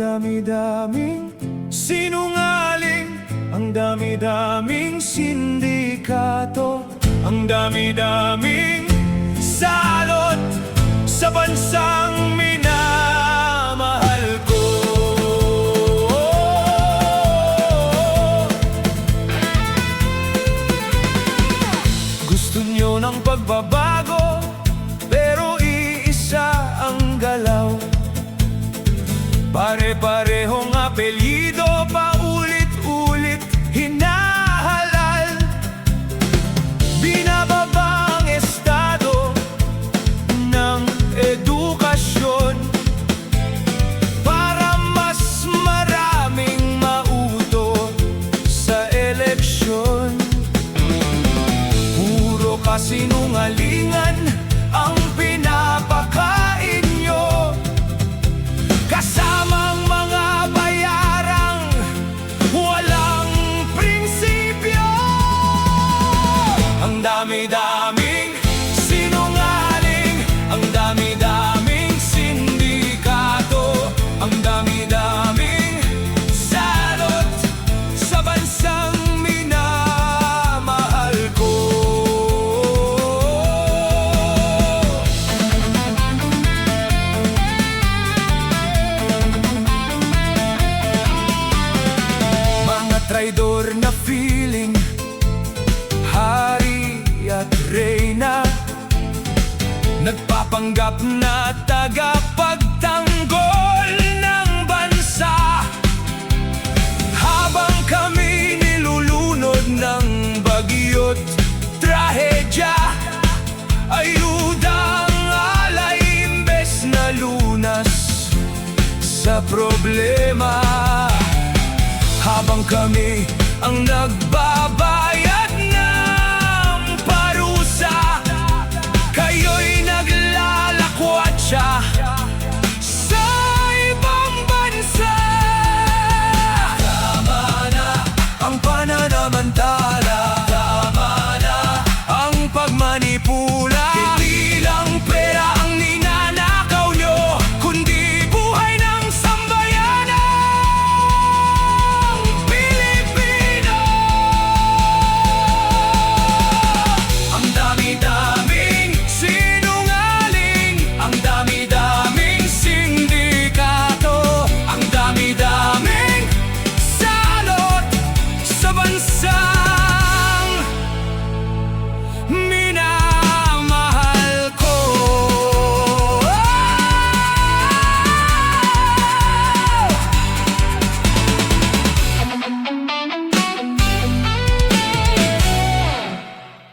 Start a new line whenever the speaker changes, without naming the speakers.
dami-daming sinungaling, ang dami-daming sindikato, ang dami-daming salot sa bansang minamahal ko. Gusto nyo ng pagbabago, pero iisa ang galaw. Pare-parehong apelyido, paulit-ulit hinahalal. Binababa ang estado ng edukasyon para mas maraming mauto sa eleksyon. Puro kasinungalingan ang pinapakain nyo, kasamang mga bayarang walang prinsipyo. Ang dami-daming sinungaling, ang dami-daming sindikato, ang dami-daming salot sa bansang minamahal ko. Traidor na feeling, hari at reyna, nagpapanggap na tagapagtanggol ng bansa, habang kami nilulunod ng bagyo't trahedya. Ayudang alay imbes na lunas sa problema, habang kami ang nagbabayad ng parusa, kayo'y naglalakwatsa sa ibang bansa. Tama na ang pananamantala, tama na ang pagmanipula. Hindi lang pera ang ninanakaw nyo, kundi buhay ng sambayanan. Sa